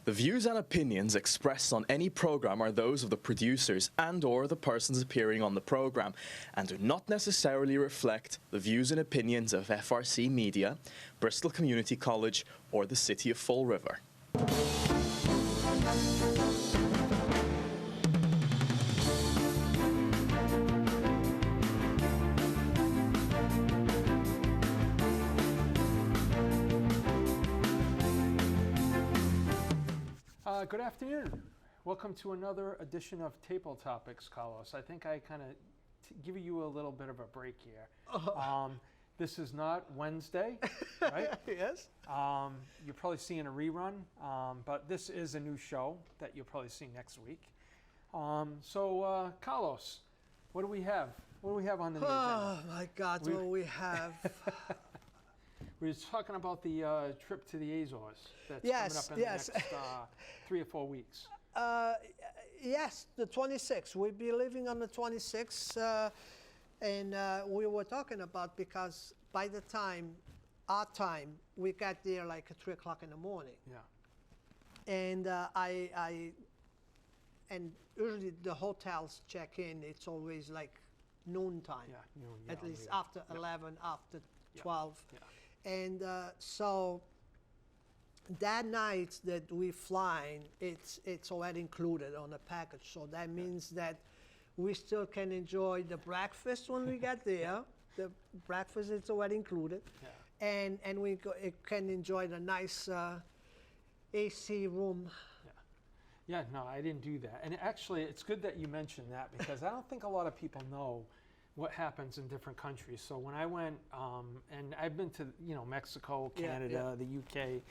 The views and opinions expressed on any program are those of the producers and/or the persons appearing on the program and do not necessarily reflect the views and opinions of FRC Media, Bristol Community College, or the City of Fall River. Good afternoon. Welcome to another edition of Table Topics, Carlos. I think I kind of give you a little bit of a break here. This is not Wednesday, right? Yes. You're probably seeing a rerun, but this is a new show that you'll probably see next week. Carlos, what do we have? What do we have on the agenda? Oh my God, what we have. We were talking about the trip to the Azores that's Yes, coming up in yes. the next 3 or 4 weeks. Yes, the 26th. We'll be leaving on the 26th. And we were talking about because by the time, our time, we got there like at 3 o'clock in the morning. Yeah. And and usually the hotels check in, it's always like noon time. Yeah, noon, At yeah, least yeah. after 11, after 12. Yeah. And so that night that we flying, it's already included on the package. So that means that we still can enjoy the breakfast when we get there. The breakfast is already included. Yeah. And we can enjoy the nice AC room. Yeah, no, I didn't do that. And actually, it's good that you mentioned that because I don't think a lot of people know what happens in different countries. So when I went, and I've been to, Mexico, Canada, the UK,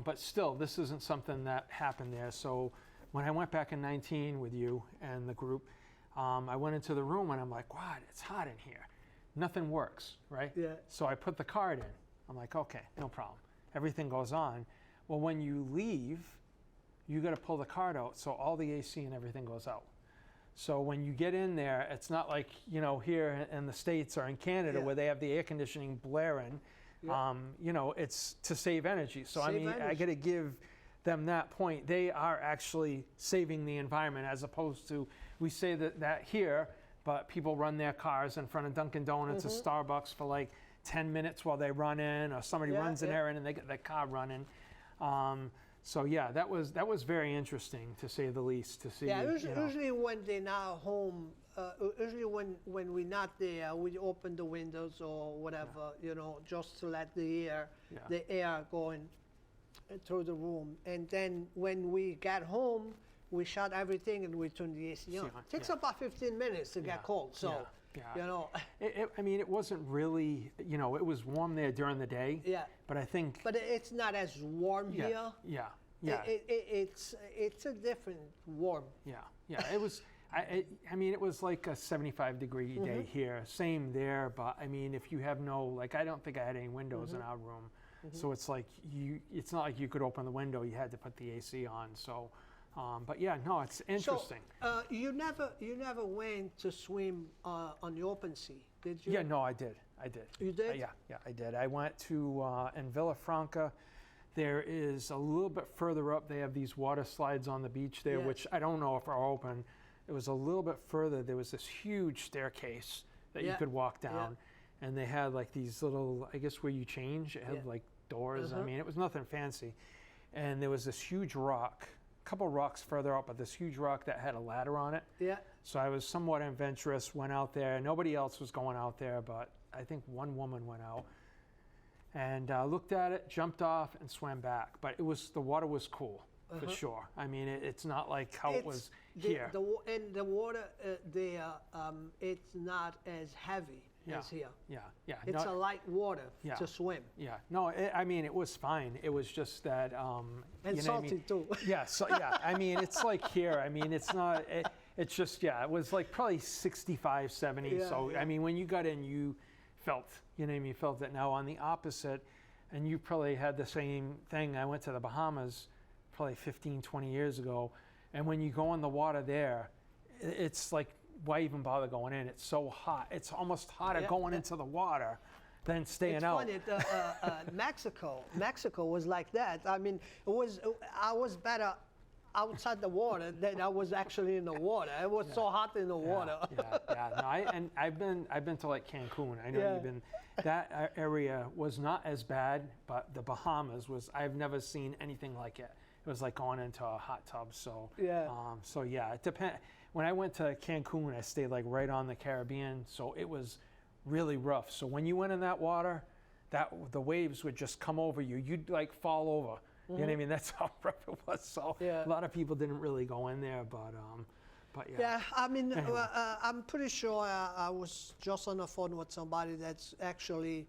but still, this isn't something that happened there. So when I went back in 19 with you and the group, I went into the room and I'm like, wow, it's hot in here. Nothing works, right? Yeah. So I put the card in. I'm like, okay, no problem. Everything goes on. Well, when you leave, you got to pull the card out, so all the AC and everything goes out. So when you get in there, it's not like, here in the States or in Canada where they have the air conditioning blaring. Yeah. It's to save energy. So Save I energy. got to give them that point. They are actually saving the environment as opposed to, we say that here, but people run their cars in front of Dunkin' Donuts or Starbucks for like 10 minutes while they run in, or somebody runs an errand and they get their car running. So yeah, that was very interesting to say the least. To see. Yeah, usually when they're not home, usually when we're not there, we open the windows or whatever, just to let the air going through the room. And then when we get home, we shut everything and we turn the AC on. It takes about 15 minutes to get cold, so. It wasn't really, it was warm there during the day. Yeah. But I think. But it's not as warm here. Yeah. It's a different warm. Yeah. It was. It was like a 75-degree day here. Same there, but if you have I don't think I had any windows in our room, so it's like it's not like you could open the window. You had to put the AC on. So. But yeah, no, it's interesting. So, you never went to swim on the open sea, did you? Yeah, no, I did. You did? Yeah, I did. I went to in Villafranca. There is a little bit further up. They have these water slides on the beach there, which I don't know if are open. It was a little bit further. There was this huge staircase that you could walk down, and they had like these little, I guess, where you change. It had like doors. It was nothing fancy, and there was this huge rock. Couple rocks further up, but this huge rock that had a ladder on it. Yeah. So I was somewhat adventurous, went out there. Nobody else was going out there, but I think one woman went out and looked at it, jumped off, and swam back. But the water was cool for sure. It's not like how it was here. And the water there, it's not as heavy as here. Yeah. It's a light water to swim. Yeah. No, it was fine. It was just that. And salty too. Yeah. So yeah. It's like here. It's not. It's just it was like probably 65, 70. Yeah, so yeah. When you got in, you felt. You felt it. Now on the opposite, and you probably had the same thing. I went to the Bahamas, probably 15, 20 years ago, and when you go in the water there, it's like, why even bother going in? It's so hot. It's almost hotter going into the water than staying it's out. funny. Mexico was like that. I mean, I was better outside the water than I was actually in the water. It was so hot in the water. No, I've been to like Cancun. I know you've been. That area was not as bad, but the Bahamas was. I've never seen anything like it. It was like going into a hot tub. So it depends. When I went to Cancun, I stayed like right on the Caribbean, so it was really rough. So when you went in that water, the waves would just come over you. You'd like fall over. You know what I mean? That's how rough it was. So a lot of people didn't really go in there, but yeah. Yeah, I mean, I'm pretty sure I was just on the phone with somebody that's actually,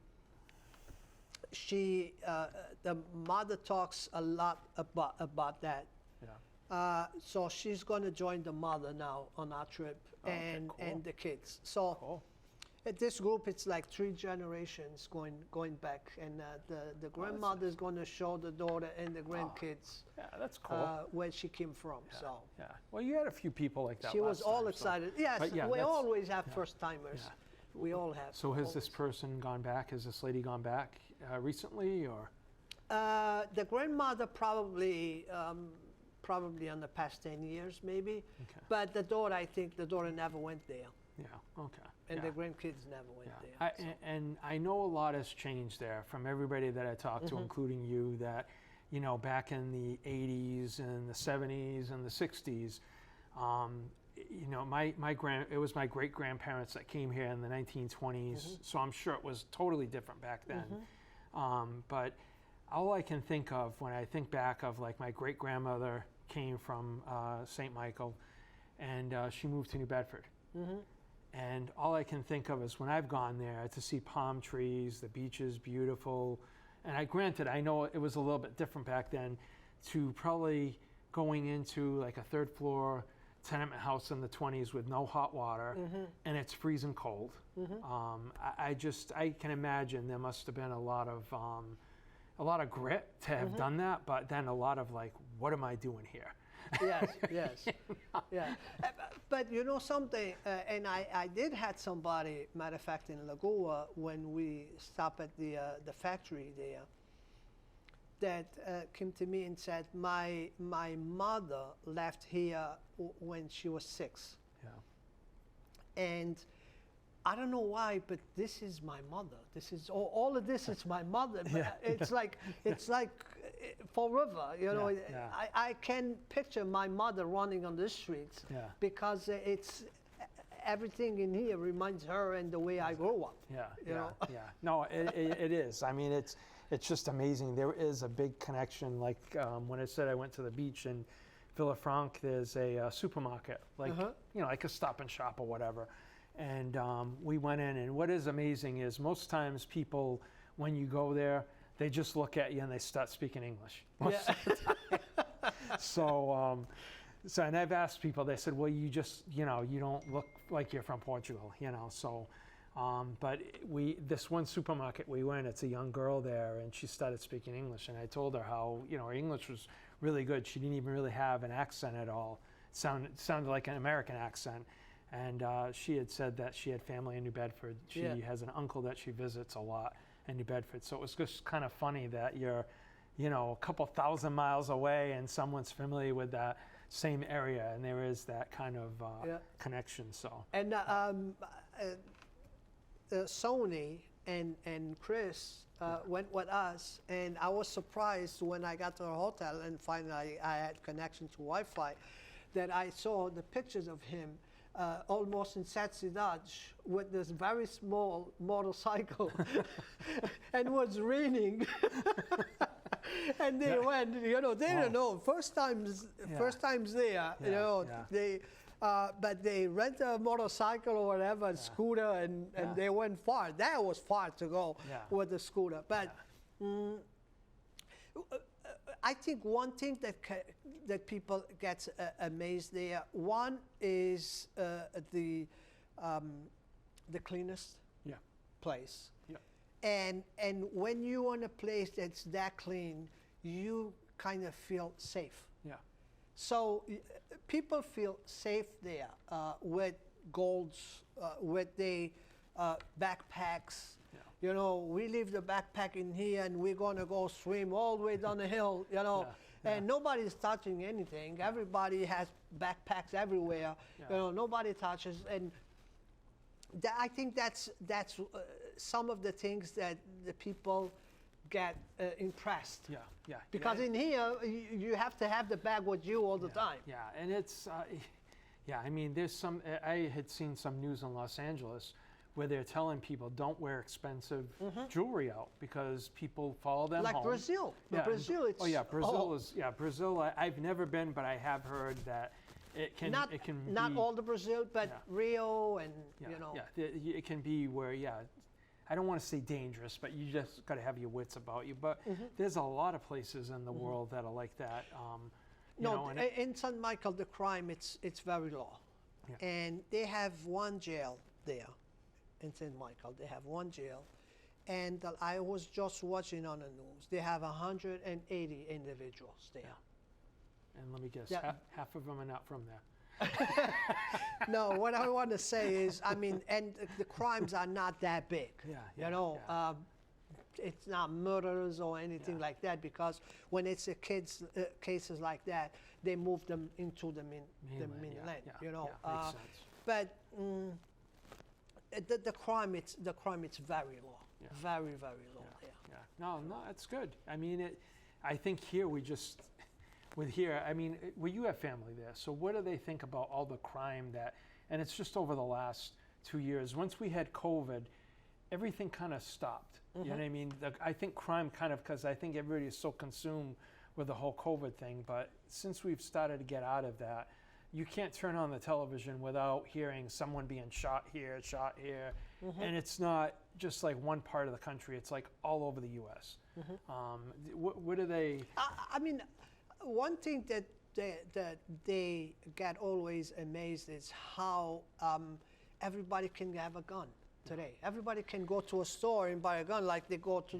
the mother talks a lot about that. Yeah. So she's going to join the mother now on our trip and the kids. So this group, it's like 3 generations going back, and the grandmother is going to show the daughter and the grandkids. Yeah, that's cool. Where she came from. So. Yeah. Well, you had a few people like that. She was all excited. So. Yes, we always have first timers. Yeah. We all have. So has this person gone back? Has this lady gone back recently, or? The grandmother probably in the past 10 years, maybe. Okay. But the daughter, I think the daughter never went there. Yeah. Okay. And the grandkids never went there. And I know a lot has changed there from everybody that I talked to, including you, that, you know, back in the 80s and the 70s and the 60s, you know, it was my great-grandparents that came here in the 1920s, so I'm sure it was totally different back then. But all I can think of when I think back of, like, my great-grandmother came from St. Michael, and she moved to New Bedford. And all I can think of is when I've gone there to see palm trees, the beach is beautiful. And granted, I know it was a little bit different back then, to probably going into like a 3rd floor tenement house in the 20s with no hot water, and it's freezing cold. I can imagine there must have been a lot of grit to have done that, but then a lot of like, what am I doing here? Yes. Yeah. But you know something, and I did have somebody, matter of fact, in Lagoa, when we stopped at the factory there, that came to me and said, my mother left here when she was 6. Yeah. And I don't know why, but this is my mother. This is all of this is my mother. It's like forever, you know. I can picture my mother running on the streets because it's everything in here reminds her and the way I grew up. No, it is. I mean, it's just amazing. There is a big connection. Like when I said I went to the beach in Villafranca, there's a supermarket, like you know, like a Stop and Shop or whatever. And we went in, and what is amazing is most times people, when you go there, they just look at you and they start speaking English. Most of the time. So, and I've asked people, they said, well, you just, you know, you don't look like you're from Portugal, you know. So, but this one supermarket we went, it's a young girl there, and she started speaking English, and I told her how, you know, her English was really good. She didn't even really have an accent at all. It sounded like an American accent. And she had said that she had family in New Bedford. She has an uncle that she visits a lot in New Bedford. So it was just kind of funny that you're, you know, a couple thousand miles away and someone's familiar with that same area, and there is that kind of connection. So. And Sony and Chris went with us, and I was surprised when I got to the hotel and finally I had connection to Wi-Fi, that I saw the pictures of him almost in Cesar with this very small motorcycle, and it was raining. And they went, you know, they don't know, first times there, you know, they, but they rent a motorcycle or whatever, a scooter, and they went far. That was far to go with the scooter. But I think one thing that people get amazed there, one is the cleanest place. And when you're in a place that's that clean, you kind of feel safe. So people feel safe there with golds, with the backpacks. You know, we leave the backpack in here and we're going to go swim all the way down the hill, you know, and nobody's touching anything. Everybody has backpacks everywhere. You know, nobody touches. And I think that's some of the things that the people get impressed. Because in here, you have to have the bag with you all the time. And it's, I mean, there's some, I had seen some news in Los Angeles where they're telling people don't wear expensive jewelry out because people follow them like home. Brazil. Brazil, it's... Brazil, I've never been, but I have heard that it can not be, all the Brazil, but Rio and, you know. It can be where, I don't want to say dangerous, but you just got to have your wits about you. But there's a lot of places in the world that are like that. In St. Michael, the crime, it's very low. And they have one jail there in St. Michael. They have one jail. And I was just watching on the news. They have 180 individuals there. And let me guess, half of them are not from there. No, what I want to say is, I mean, and the crimes are not that big. You know, it's not murders or anything like that, because when it's a kids cases like that, they move them into the mainland. You know, makes sense. But the crime, it's very low, very low there. No, that's good. I mean, I think here we just. I mean, well, you have family there, so what do they think about all the crime and it's just over the last 2 years. Once we had COVID, everything kind of stopped. You know what I mean? I think crime kind of, because I think everybody is so consumed with the whole COVID thing, but since we've started to get out of that, you can't turn on the television without hearing someone being shot here, and it's not just like one part of the country, it's like all over the U.S. What do they... I mean, one thing that they get always amazed is how everybody can have a gun today. Everybody can go to a store and buy a gun, like they go to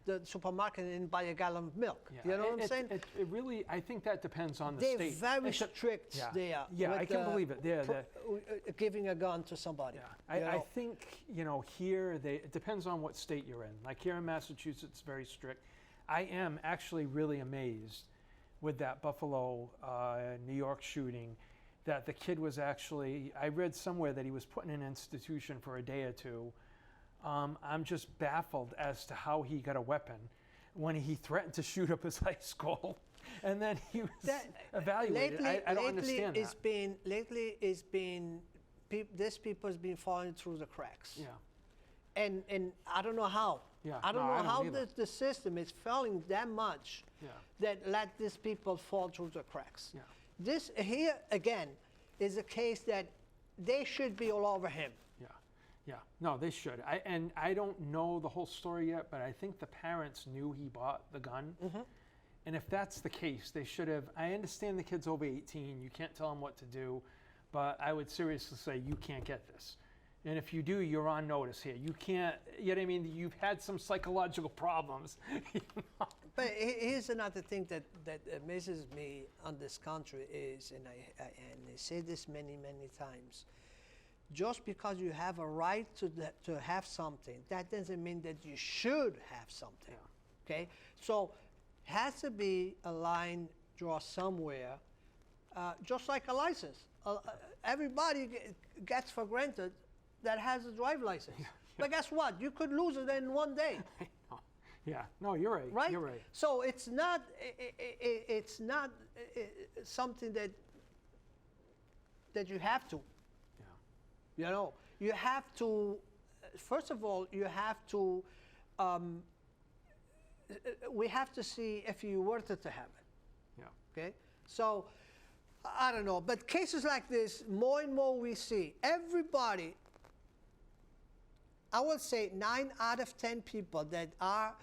the supermarket and buy a gallon of milk. You know what I'm saying? It really, I think that depends on the They're state. very strict there. Yeah, I can believe it. Giving a gun to somebody. I think, here, it depends on what state you're in. Like here in Massachusetts, it's very strict. I am actually really amazed with that Buffalo, New York shooting, that the kid was actually, I read somewhere that he was put in an institution for a day or two. I'm just baffled as to how he got a weapon when he threatened to shoot up his high school, and then he was evaluated. I don't understand that. Lately, this people has been falling through the cracks. And I don't know how. I don't know how the system is failing that much that let these people fall through the cracks. This here, again, is a case that they should be all over him. No, they should. I don't know the whole story yet, but I think the parents knew he bought the gun. And if that's the case, they should have. I understand the kid's over 18. You can't tell him what to do. But I would seriously say, you can't get this. And if you do, you're on notice here. You can't, you know what I mean? You've had some psychological problems. But here's another thing that amazes me on this country is, and I say this many times, just because you have a right to have something, that doesn't mean that you should have something. Okay? So has to be a line drawn somewhere, just like a license. Everybody gets for granted that has a drive license. But guess what? You could lose it in one day. No, you're right. Right? You're right. So it's not something that you have to. You know, you have to. First of all, you have to. We have to see if you're worth it to have it. Okay. So I don't know, but cases like this, more and more we see. Everybody. I would say 9 out of 10 people that are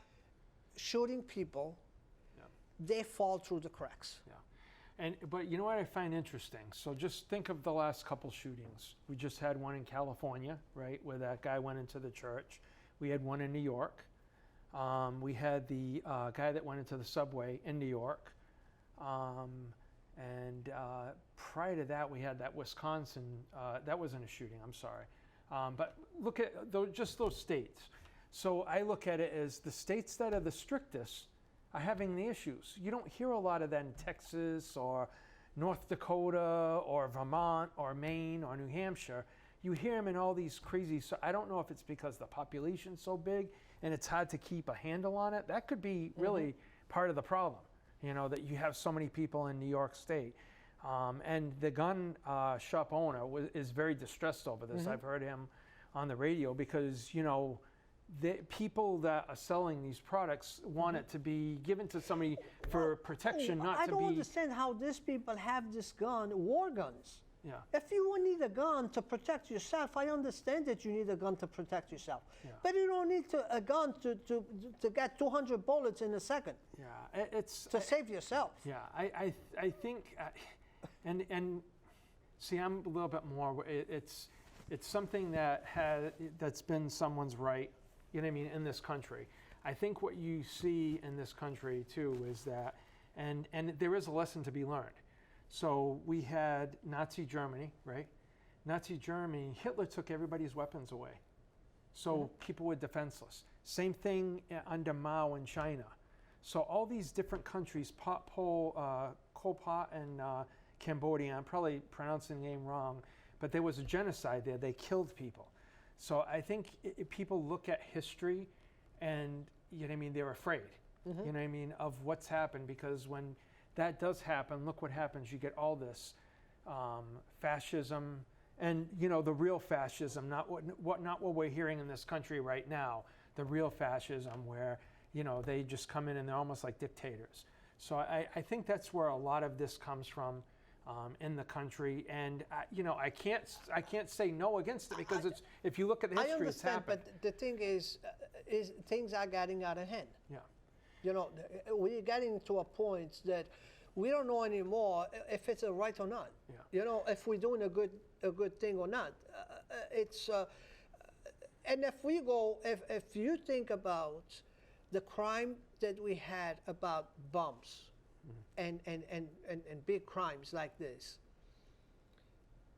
shooting people, they fall through the cracks. But you know what I find interesting? So just think of the last couple shootings. We just had one in California, right, where that guy went into the church. We had one in New York. We had the guy that went into the subway in New York. And prior to that, we had that Wisconsin, that wasn't a shooting, I'm sorry. But look at just those states. So I look at it as the states that are the strictest are having the issues. You don't hear a lot of that in Texas or North Dakota or Vermont or Maine or New Hampshire. You hear them in all these crazy, so I don't know if it's because the population's so big and it's hard to keep a handle on it. That could be really part of the problem, that you have so many people in New York State. And the gun shop owner is very distressed over this. I've heard him on the radio because, the people that are selling these products want it to be given to somebody for protection, not to be... I don't understand how these people have this gun, war guns. Yeah. If you need a gun to protect yourself, I understand that you need a gun to protect yourself. Yeah. But you don't need a gun to get 200 bullets in a second. Yeah, it's... To save yourself. Yeah, I think... And see, I'm a little bit more... It's something that's been someone's right, in this country. I think what you see in this country, too, is that... And there is a lesson to be learned. So we had Nazi Germany, right? Nazi Germany, Hitler took everybody's weapons away. So people were defenseless. Same thing under Mao in China. So all these different countries, Pol Pot and Cambodia, I'm probably pronouncing the name wrong, but there was a genocide there. They killed people. So I think people look at history and, they're afraid, of what's happened, because when that does happen, look what happens. You get all this fascism, and the real fascism, not what we're hearing in this country right now. The real fascism, where they just come in and they're almost like dictators. So I think that's where a lot of this comes from in the country, and I can't say no against it, because it's, if you look at the history, I understand, it's happened. but the thing is things are getting out of hand. Yeah. We're getting to a point that we don't know anymore if it's a right or not. Yeah. If we're doing a good thing or not. And if you think about the crime that we had about bombs and big crimes like this,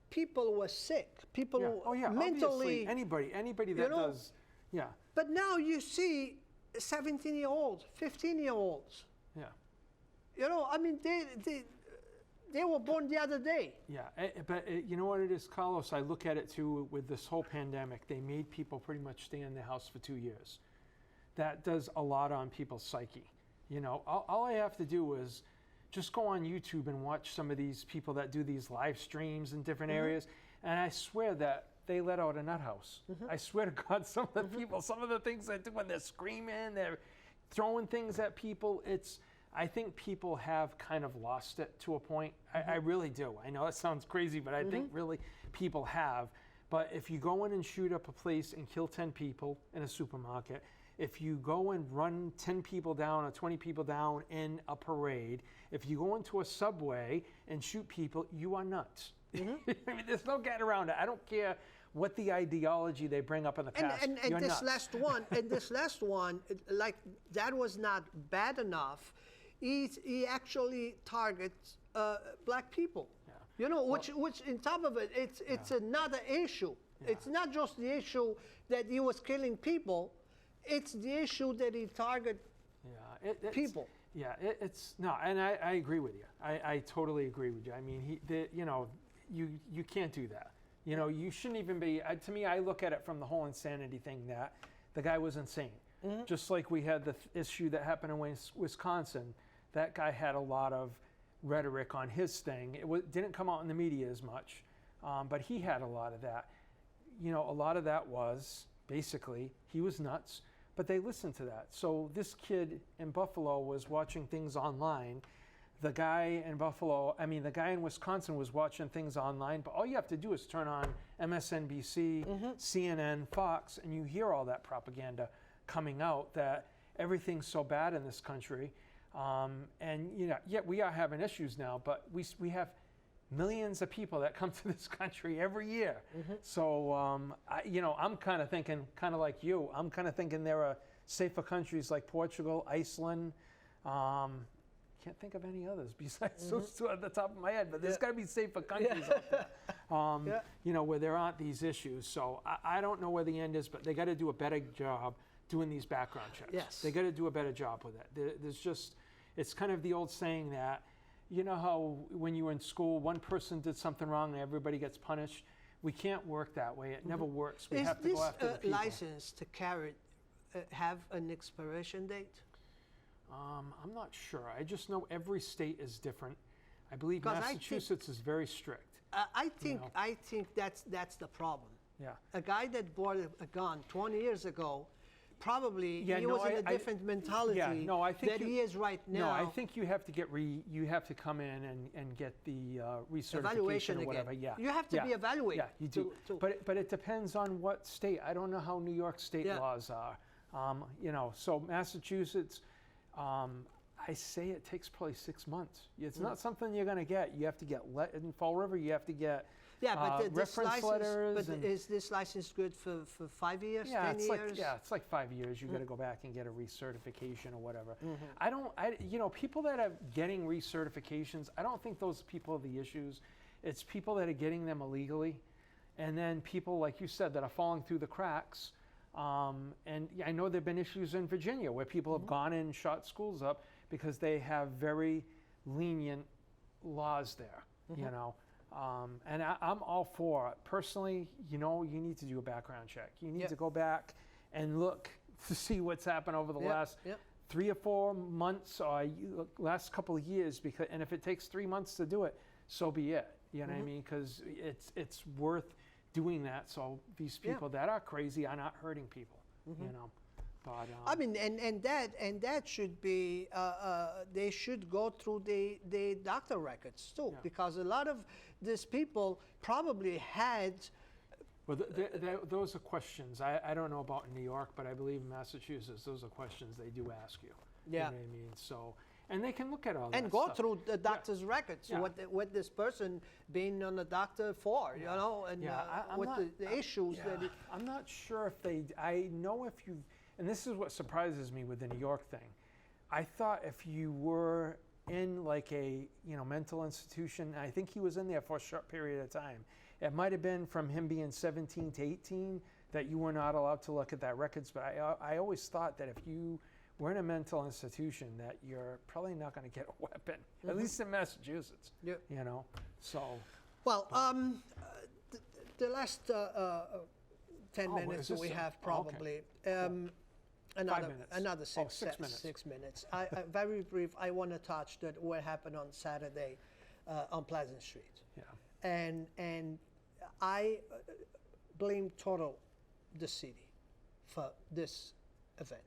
people were sick. People mentally. Obviously, anybody that does. Yeah. But now you see 17-year-olds, 15-year-olds. Yeah. They were born the other day. Yeah, but you know what it is, Carlos? I look at it too with this whole pandemic. They made people pretty much stay in their house for 2 years. That does a lot on people's psyche. All I have to do is just go on YouTube and watch some of these people that do these live streams in different areas, and I swear that they let out a nut house. I swear to God, some of the people, some of the things they do when they're screaming, they're throwing things at people. I think people have kind of lost it to a point. I really do. I know that sounds crazy, but I think really people have. But if you go in and shoot up a place and kill 10 people in a supermarket, if you go and run 10 people down or 20 people down in a parade, if you go into a subway and shoot people, you are nuts. I mean, there's no getting around it. I don't care what the ideology they bring up in the past. And this last one, like that was not bad enough. He actually targets black people. Yeah. Which in top of it, it's another issue. Yeah. It's not just the issue that he was killing people. It's the issue that he targeted people. Yeah, and I agree with you. I totally agree with you. I mean, you can't do that. You shouldn't even be. To me, I look at it from the whole insanity thing, that the guy was insane. Just like we had the issue that happened in Wisconsin. That guy had a lot of rhetoric on his thing. It didn't come out in the media as much, but he had a lot of that. A lot of that was basically he was nuts, but they listened to that. So this kid in Buffalo was watching things online. The guy in Wisconsin was watching things online, but all you have to do is turn on MSNBC, CNN, Fox, and you hear all that propaganda coming out that everything's so bad in this country. We are having issues now, but we have millions of people that come to this country every year. So, I'm kind of thinking, kind of like you, I'm kind of thinking there are safer countries like Portugal, Iceland. Can't think of any others besides those two at the top of my head, but there's got to be safer countries out there, where there aren't these issues. So I don't know where the end is, but they got to do a better job doing these background checks. Yes. They got to do a better job with it. There's just, it's kind of the old saying that, you know how when you were in school, one person did something wrong and everybody gets punished? We can't work that way. It never works. We have to go after the people. Is this license to carry have an expiration date? I'm not sure. I just know every state is different. I believe 'Cause Massachusetts is very strict. I think that's the problem. Yeah. A guy that bought a gun 20 years ago, probably he was in a different mentality I think that he is right now. No, I think you have to get you have to come in and get the recertification Evaluation or whatever. again. Yeah. You have to be evaluated. Yeah, you do. But it depends on what state. I don't know how New York state laws are. You know, so Massachusetts, I say it takes probably 6 months. It's not something you're going to get. You have to get in Fall River. You have to get but reference letters. But is this license good for 5 years, yeah, 10 it's years? Like it's like 5 years. You got to go back and get a recertification or whatever. You know, people that are getting recertifications, I don't think those people are the issues. It's people that are getting them illegally, and then people like you said that are falling through the cracks. And I know there've been issues in Virginia where people have gone in and shot schools up because they have very lenient laws there. You know. And I'm all for it. Personally, you know, you need to do a background check. You need to go back and look to see what's happened over the last 3 or 4 months or last couple of years. And if it takes 3 months to do it, so be it. You know what I mean? Because it's worth doing that so these people that are crazy are not hurting people. You know. But, I mean, and that should be they should go through the doctor records too, because a lot of these people probably had. Well, those are questions. I don't know about in New York, but I believe in Massachusetts, those are questions they do ask you. Yeah. You know what I mean? So, and they can look at all that and go stuff. through the doctor's records. What this person been on the doctor for, you know, and what the issues that. I'm not sure if they. I know if you. And this is what surprises me with the New York thing. I thought if you were in like a mental institution, I think he was in there for a short period of time. It might have been from him being 17 to 18 that you were not allowed to look at that records. But I always thought that if you were in a mental institution, that you're probably not going to get a weapon, at least in Massachusetts. You know, so. Well, the last 10 minutes we have probably. Another 6 minutes. 6 minutes. Very brief. I want to touch that what happened on Saturday on Pleasant Street. Yeah. And I blame total the city for this event.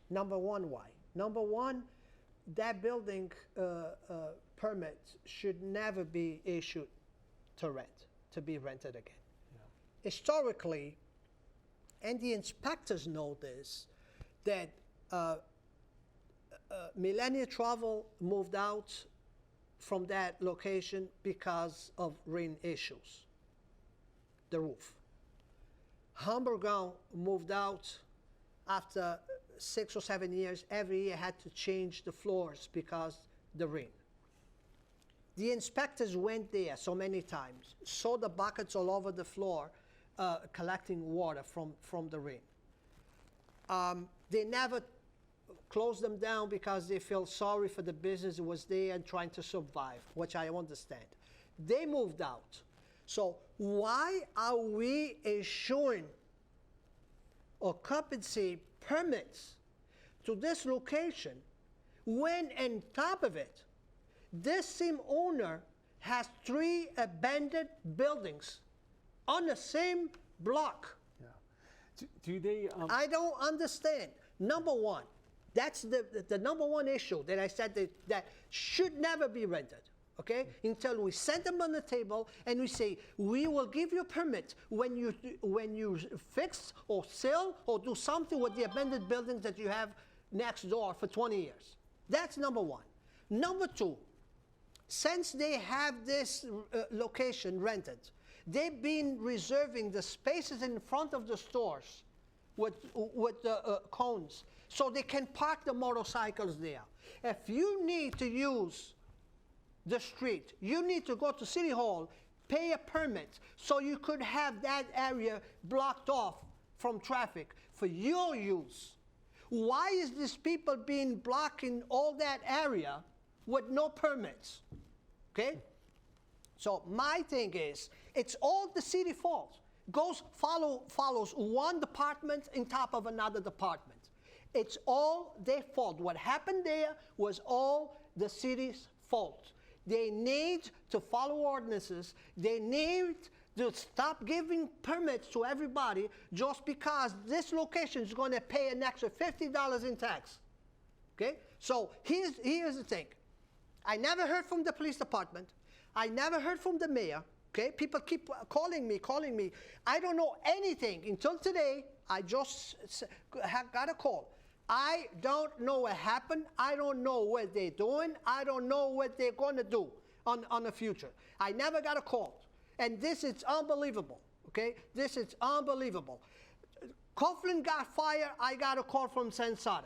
Number one, why? Number one, that building permit should never be issued to be rented again. Yeah. Historically, and the inspectors know this, that Millennium Travel moved out from that location because of rain issues, the roof. Hamburger moved out after 6 or 7 years. Every year had to change the floors because the rain. The inspectors went there so many times, saw the buckets all over the floor, collecting water from the rain. They never closed them down because they felt sorry for the business that was there and trying to survive, which I understand. They moved out. So why are we issuing occupancy permits to this location when on top of it, this same owner has 3 abandoned buildings on the same block? Yeah. Do they? I don't understand. Number one, that's the number one issue that I said that should never be rented. Okay, until we set them on the table and we say we will give you a permit when you fix or sell or do something with the abandoned buildings that you have next door for 20 years. That's number one. Number two, since they have this location rented, they've been reserving the spaces in front of the stores with the cones so they can park the motorcycles there. If you need to use the street, you need to go to City Hall, pay a permit so you could have that area blocked off from traffic for your use. Why is these people being blocking all that area with no permits? Okay? So my thing is, it's all the city fault. Follows one department on top of another department. It's all their fault. What happened there was all the city's fault. They need to follow ordinances. They need to stop giving permits to everybody just because this location is going to pay an extra $50 in tax. Okay? So here's the thing. I never heard from the police department. I never heard from the mayor. Okay? People keep calling me. I don't know anything until today. I just got a call. I don't know what happened. I don't know what they're doing. I don't know what they're going to do on the future. I never got a call. And this is unbelievable, okay? This is unbelievable. Coughlin got fired. I got a call from Cesar.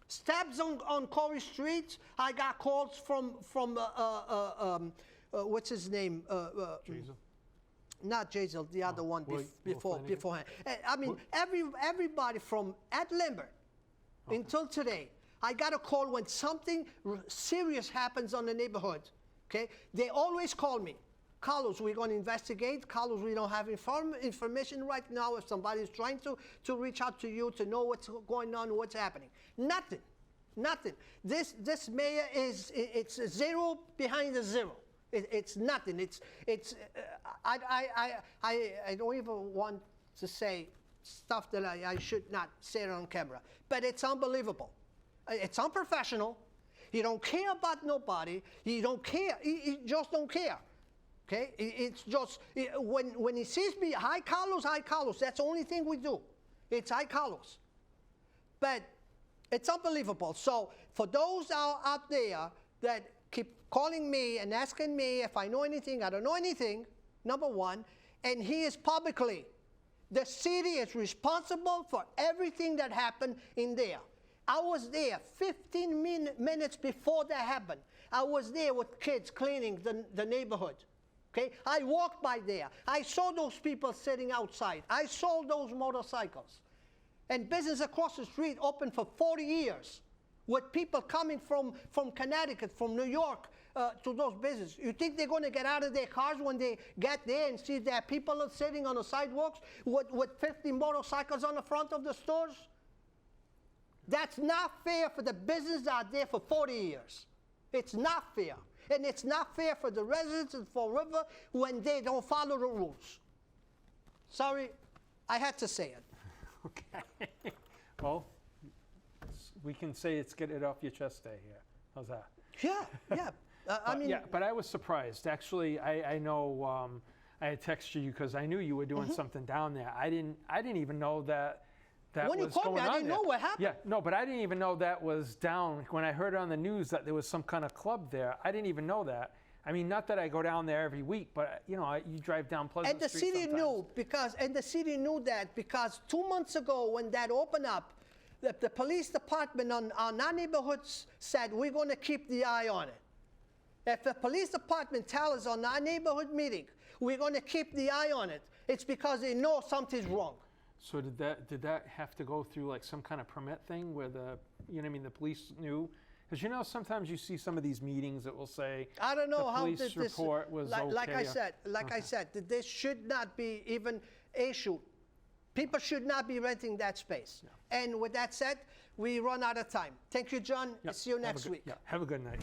Stabs on Corey Street. I got calls from what's his name? Cesar. Not Jazel, the other one beforehand. I mean, everybody from at Lambert until today. I got a call when something serious happens on the neighborhood. Okay, they always call me. Carlos, we're going to investigate. Carlos, we don't have information right now. If somebody's trying to reach out to you to know what's going on, what's happening, nothing. This mayor it's a zero behind a zero. It's nothing. I don't even want to say stuff that I should not say on camera, but it's unbelievable. It's unprofessional. He don't care about nobody. He don't care. He just don't care. Okay? It's just when he sees me, hi Carlos. That's the only thing we do. It's hi Carlos. But it's unbelievable. So for those out there that keep calling me and asking me if I know anything, I don't know anything, number one. And he is publicly, the city is responsible for everything that happened in there. I was there 15 minutes before that happened. I was there with kids cleaning the neighborhood. Okay? I walked by there. I saw those people sitting outside. I saw those motorcycles. And business across the street open for 40 years. With people coming from Connecticut, from New York, to those businesses. You think they're going to get out of their cars when they get there and see that people are sitting on the sidewalks with 50 motorcycles on the front of the stores? That's not fair for the business out there for 40 years. It's not fair. And it's not fair for the residents of Fall River when they don't follow the rules. Sorry, I had to say it. Okay. Well, we can say it's get it off your chest day here. How's that? Yeah. I mean, yeah, but I was surprised. Actually, I know I had texted you because I knew you were doing something down there. I didn't even know that when was you called going me, on I didn't there. know what happened. Yeah, no, but I didn't even know that was down. When I heard on the news that there was some kind of club there, I didn't even know that. I mean, not that I go down there every week, but you drive down Pleasant And the Street city sometimes. the city knew that because 2 months ago when that opened up, the police department on our neighborhoods said we're going to keep the eye on it. If the police department tells us on our neighborhood meeting we're going to keep the eye on it, it's because they know something's wrong. So did that have to go through like some kind of permit thing where the police knew? Because sometimes you see some of these meetings that will say I don't know the how police this report was okay. Like I said, that this should not be even issued. People should not be renting that space. Yeah. And with that said, we run out of time. Thank you, John. Yep. See you next week. Yeah. Have a good night.